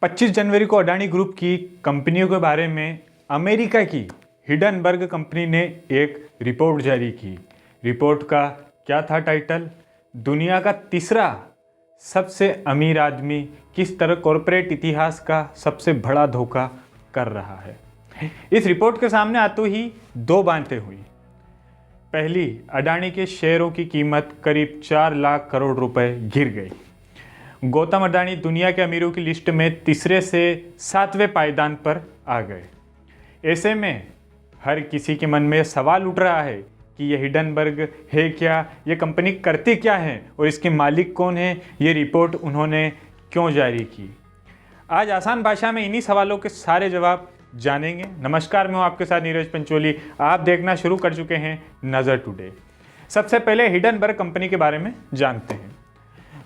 25 जनवरी को अडानी ग्रुप की कंपनियों के बारे में अमेरिका की हिडनबर्ग कंपनी ने एक रिपोर्ट जारी की। रिपोर्ट का क्या था टाइटल? दुनिया का तीसरा सबसे अमीर आदमी किस तरह कॉरपोरेट इतिहास का सबसे बड़ा धोखा कर रहा है। इस रिपोर्ट के सामने आते ही दो बातें हुई। पहली, अडानी के शेयरों की कीमत करीब 4 लाख करोड़ रुपए गिर गई। गौतम अडानी दुनिया के अमीरों की लिस्ट में तीसरे से 7वें पायदान पर आ गए। ऐसे में हर किसी के मन में सवाल उठ रहा है कि यह हिडनबर्ग है क्या, यह कंपनी करती क्या है और इसके मालिक कौन है, ये रिपोर्ट उन्होंने क्यों जारी की। आज आसान भाषा में इन्हीं सवालों के सारे जवाब जानेंगे। नमस्कार, मैं हूं आपके साथ नीरज पंचोली। आप देखना शुरू कर चुके हैं नज़र टुडे। सबसे पहले हिडनबर्ग कंपनी के बारे में जानते हैं।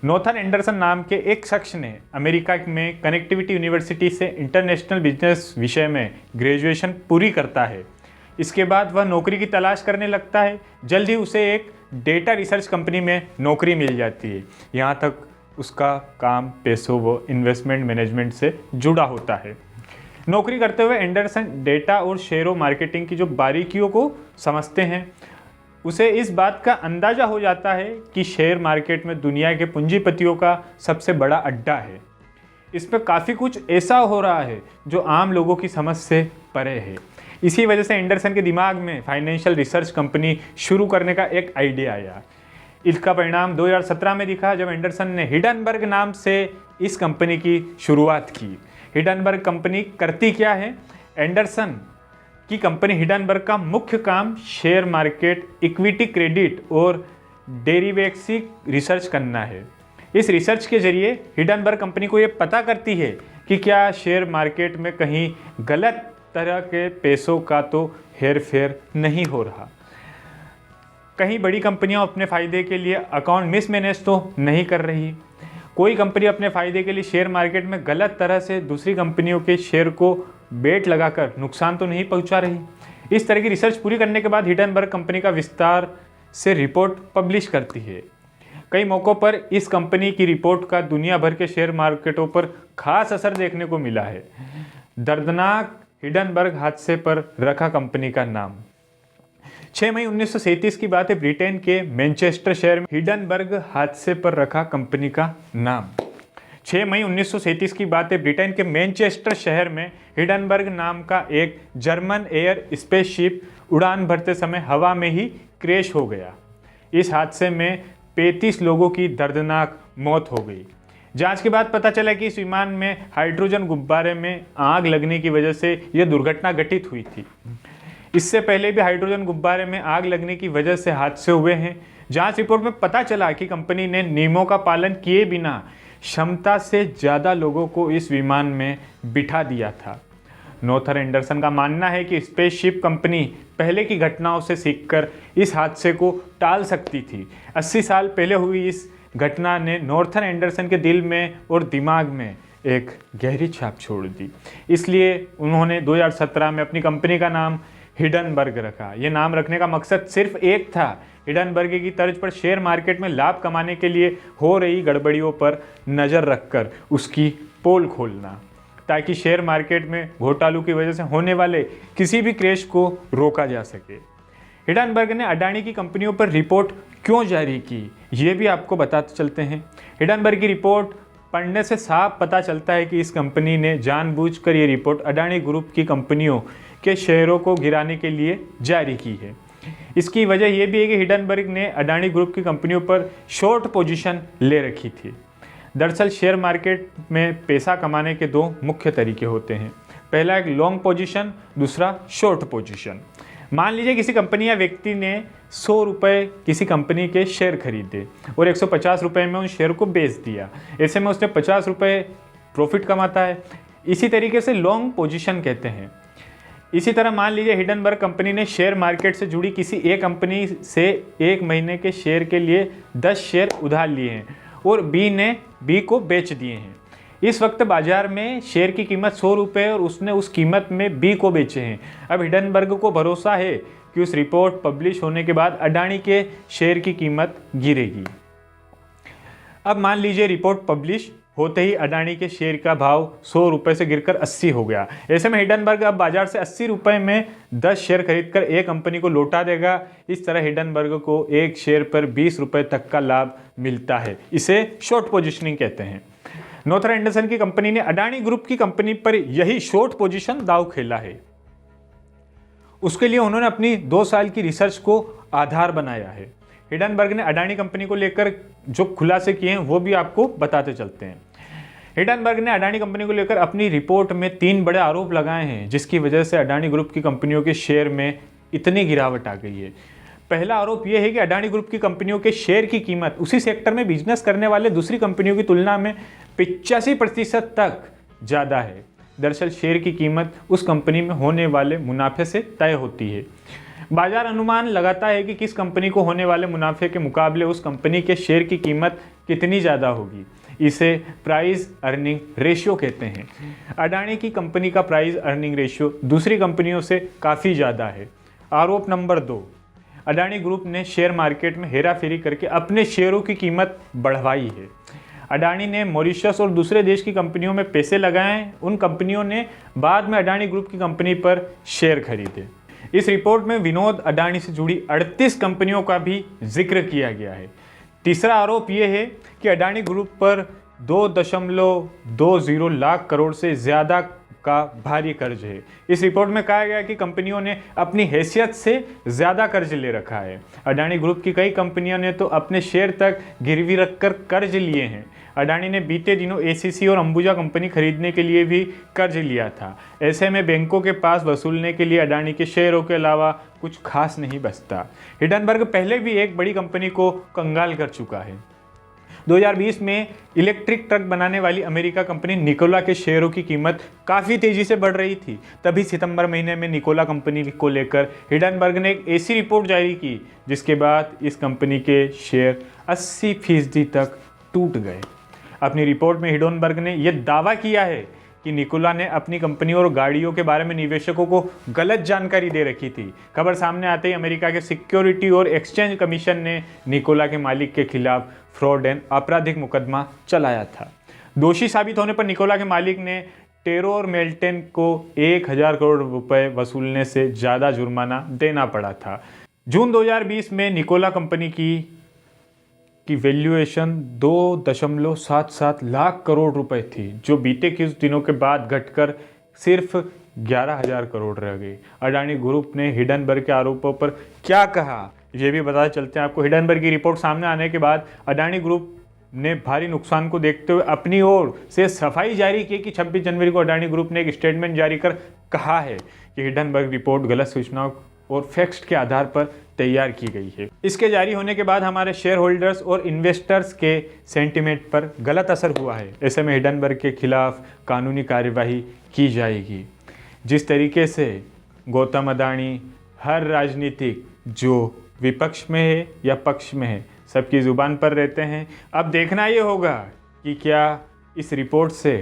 नोथन एंडरसन नाम के एक शख्स ने अमेरिका में कनेक्टिविटी यूनिवर्सिटी से इंटरनेशनल बिजनेस विषय में ग्रेजुएशन पूरी करता है। इसके बाद वह नौकरी की तलाश करने लगता है। जल्द ही उसे एक डेटा रिसर्च कंपनी में नौकरी मिल जाती है। यहाँ तक उसका काम पैसों व इन्वेस्टमेंट मैनेजमेंट से जुड़ा होता है। नौकरी करते हुए एंडरसन डेटा और शेयरों मार्केटिंग की जो बारीकियों को समझते हैं। उसे इस बात का अंदाजा हो जाता है कि शेयर मार्केट में दुनिया के पूंजीपतियों का सबसे बड़ा अड्डा है। इस पर काफ़ी कुछ ऐसा हो रहा है जो आम लोगों की समझ से परे है। इसी वजह से एंडरसन के दिमाग में फाइनेंशियल रिसर्च कंपनी शुरू करने का एक आइडिया आया। इसका परिणाम 2017 में दिखा जब एंडरसन ने हिडनबर्ग नाम से इस कंपनी की शुरुआत की। हिडनबर्ग कंपनी करती क्या है? एंडरसन की कंपनी हिडनबर्ग का मुख्य काम शेयर मार्केट, इक्विटी, क्रेडिट और डेरिवेटिव रिसर्च करना है। इस रिसर्च के जरिए हिडनबर्ग कंपनी को ये पता करती है कि क्या शेयर मार्केट में कहीं गलत तरह के पैसों का तो हेरफेर नहीं हो रहा, कहीं बड़ी कंपनियां अपने फ़ायदे के लिए अकाउंट मिसमैनेज तो नहीं कर रही, कोई कंपनी अपने फ़ायदे के लिए शेयर मार्केट में गलत तरह से दूसरी कंपनियों के शेयर को बेट लगाकर नुकसान तो नहीं पहुंचा रही। इस तरह की रिसर्च पूरी करने के बाद हिडनबर्ग कंपनी का विस्तार से रिपोर्ट पब्लिश करती है। कई मौक़ों पर इस कंपनी की रिपोर्ट का दुनिया भर के शेयर मार्केटों पर खास असर देखने को मिला है। दर्दनाक हिडनबर्ग हादसे पर रखा कंपनी का नाम। 6 मई 1937 की बात है। ब्रिटेन के मैनचेस्टर शहर में हिडनबर्ग हादसे पर रखा कंपनी का नाम। 6 मई 1937 की बात है। ब्रिटेन के मैनचेस्टर शहर में हिडनबर्ग नाम का एक जर्मन एयर स्पेसशिप उड़ान भरते समय हवा में ही क्रैश हो गया। इस हादसे में 35 लोगों की दर्दनाक मौत हो गई। जांच के बाद पता चला कि इस विमान में हाइड्रोजन गुब्बारे में आग लगने की वजह से यह दुर्घटना घटित हुई थी। इससे पहले भी हाइड्रोजन गुब्बारे में आग लगने की वजह से हादसे हुए हैं। जांच रिपोर्ट में पता चला कि कंपनी ने नियमों का पालन किए बिना क्षमता से ज़्यादा लोगों को इस विमान में बिठा दिया था। नोथन एंडरसन का मानना है कि स्पेसशिप कंपनी पहले की घटनाओं से सीखकर इस हादसे को टाल सकती थी। 80 साल पहले हुई इस घटना ने नोर्थन एंडरसन के दिल में और दिमाग में एक गहरी छाप छोड़ दी। इसलिए उन्होंने 2017 में अपनी कंपनी का नाम हिडनबर्ग रखा। ये नाम रखने का मकसद सिर्फ एक था, हिडनबर्ग की तर्ज पर शेयर मार्केट में लाभ कमाने के लिए हो रही गड़बड़ियों पर नज़र रखकर उसकी पोल खोलना, ताकि शेयर मार्केट में घोटालों की वजह से होने वाले किसी भी क्रैश को रोका जा सके। हिडनबर्ग ने अडानी की कंपनियों पर रिपोर्ट क्यों जारी की, ये भी आपको बताते चलते हैं। हिडनबर्ग की रिपोर्ट पढ़ने से साफ पता चलता है कि इस कंपनी ने जानबूझकर ये रिपोर्ट अडानी ग्रुप की कंपनियों के शेयरों को गिराने के लिए जारी की है। इसकी वजह यह भी है कि हिडनबर्ग ने अडानी ग्रुप की कंपनियों पर शॉर्ट पोजीशन ले रखी थी। दरअसल शेयर मार्केट में पैसा कमाने के दो मुख्य तरीके होते हैं। पहला एक लॉन्ग पोजीशन, दूसरा शॉर्ट पोजीशन। मान लीजिए किसी कंपनी या व्यक्ति ने 100 रुपये किसी कंपनी के शेयर खरीदे और 150 रुपये में उन शेयर को बेच दिया। ऐसे में उसने 50 रुपये प्रॉफिट कमाता है। इसी तरीके से लॉन्ग पोजीशन कहते हैं। इसी तरह मान लीजिए हिडनबर्ग कंपनी ने शेयर मार्केट से जुड़ी किसी एक कंपनी से 1 महीने के शेयर के लिए 10 शेयर उधार लिए हैं और बी को बेच दिए हैं। इस वक्त बाजार में शेयर की कीमत 100 रुपये और उसने उस कीमत में बी को बेचे हैं। अब हिडनबर्ग को भरोसा है कि उस रिपोर्ट पब्लिश होने के बाद अडानी के शेयर की कीमत गिरेगी। अब मान लीजिए रिपोर्ट पब्लिश होते ही अडानी के शेयर का भाव 100 रुपये से गिरकर 80 हो गया। ऐसे में हिंडनबर्ग अब बाजार से 80 रुपये में 10 शेयर खरीदकर एक कंपनी को लौटा देगा। इस तरह हिंडनबर्ग को एक शेयर पर 20 रुपये तक का लाभ मिलता है। इसे शॉर्ट पोजिशनिंग कहते हैं। नॉर्थरन एंडरसन की कंपनी ने अडानी ग्रुप की कंपनी पर यही शॉर्ट पोजीशन दांव खेला है। उसके लिए उन्होंने अपनी 2 साल की रिसर्च को आधार बनाया है। हिंडनबर्ग ने अडानी कंपनी को लेकर जो खुलासे किए हैं वो भी आपको बताते चलते हैं। हिंडनबर्ग ने अडानी कंपनी को लेकर अपनी रिपोर्ट में 3 बड़े आरोप लगाए हैं, जिसकी वजह से अडानी ग्रुप की कंपनियों के शेयर में इतनी गिरावट आ गई है। पहला आरोप यह है कि अडानी ग्रुप की कंपनियों के शेयर की कीमत उसी सेक्टर में बिजनेस करने वाले दूसरी कंपनियों की तुलना में 85% तक ज़्यादा है। दरअसल शेयर की कीमत उस कंपनी में होने वाले मुनाफे से तय होती है। बाजार अनुमान लगाता है कि किस कंपनी को होने वाले मुनाफे के मुकाबले उस कंपनी के शेयर की कीमत कितनी ज़्यादा होगी। इसे प्राइस अर्निंग रेशियो कहते हैं। अडानी की कंपनी का प्राइस अर्निंग रेशियो दूसरी कंपनियों से काफ़ी ज़्यादा है। आरोप नंबर 2, अडानी ग्रुप ने शेयर मार्केट में हेराफेरी करके अपने शेयरों की कीमत बढ़वाई है। अडानी ने मॉरिशस और दूसरे देश की कंपनियों में पैसे लगाए, उन कंपनियों ने बाद में अडानी ग्रुप की कंपनी पर शेयर खरीदे। इस रिपोर्ट में विनोद अडानी से जुड़ी 38 कंपनियों का भी जिक्र किया गया है। तीसरा आरोप यह है कि अडानी ग्रुप पर 2.20 लाख करोड़ से ज़्यादा का भारी कर्ज है। इस रिपोर्ट में कहा गया कि कंपनियों ने अपनी हैसियत से ज़्यादा कर्ज ले रखा है। अडानी ग्रुप की कई कंपनियों ने तो अपने शेयर तक गिरवी रखकर कर्ज लिए हैं। अडानी ने बीते दिनों एसीसी और अंबुजा कंपनी खरीदने के लिए भी कर्ज लिया था। ऐसे में बैंकों के पास वसूलने के लिए अडानी के शेयरों के अलावा कुछ खास नहीं बचता। हिंडनबर्ग पहले भी एक बड़ी कंपनी को कंगाल कर चुका है। 2020 में इलेक्ट्रिक ट्रक बनाने वाली अमेरिका कंपनी निकोला के शेयरों की कीमत काफ़ी तेज़ी से बढ़ रही थी। तभी सितंबर महीने में निकोला कंपनी को लेकर हिंडनबर्ग ने एक ऐसी रिपोर्ट जारी की जिसके बाद इस कंपनी के शेयर 80% तक टूट गए। अपनी रिपोर्ट में हिंडनबर्ग ने यह दावा किया है कि निकोला ने अपनी कंपनी और गाड़ियों के बारे में निवेशकों को गलत जानकारी दे रखी थी। खबर सामने आते ही अमेरिका के सिक्योरिटी और एक्सचेंज कमीशन ने निकोला के मालिक के खिलाफ फ्रॉड एंड आपराधिक मुकदमा चलाया था। दोषी साबित होने पर निकोला के मालिक ने टेरोर मेल्टेन को 1000 करोड़ रुपए वसूलने से ज़्यादा जुर्माना देना पड़ा था। जून 2020 में निकोला कंपनी की वैल्यूएशन 2.77 लाख करोड़ रुपए थी, जो बीते कुछ दिनों के बाद घटकर सिर्फ 11,000 करोड़ रह गई। अडानी ग्रुप ने हिंडनबर्ग के आरोपों पर क्या कहा, ये भी बताते चलते हैं आपको। हिंडनबर्ग की रिपोर्ट सामने आने के बाद अडानी ग्रुप ने भारी नुकसान को देखते हुए अपनी ओर से सफाई जारी की कि 26 जनवरी को अडानी ग्रुप ने एक स्टेटमेंट जारी कर कहा है कि हिंडनबर्ग रिपोर्ट गलत सूचनाओं और फैक्ट्स के आधार पर तैयार की गई है। इसके जारी होने के बाद हमारे शेयर होल्डर्स और इन्वेस्टर्स के सेंटिमेंट पर गलत असर हुआ है। ऐसे में हिंडनबर्ग के खिलाफ कानूनी कार्यवाही की जाएगी। जिस तरीके से गौतम अडानी हर राजनीतिक जो विपक्ष में है या पक्ष में है सबकी ज़ुबान पर रहते हैं, अब देखना ये होगा कि क्या इस रिपोर्ट से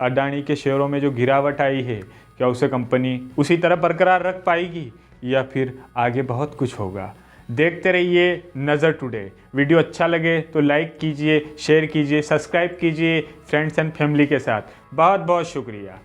अडानी के शेयरों में जो गिरावट आई है क्या उसे कंपनी उसी तरह बरकरार रख पाएगी या फिर आगे बहुत कुछ होगा। देखते रहिए नज़र टुडे। वीडियो अच्छा लगे तो लाइक कीजिए, शेयर कीजिए, सब्सक्राइब कीजिए फ्रेंड्स एंड फैमिली के साथ। बहुत बहुत शुक्रिया।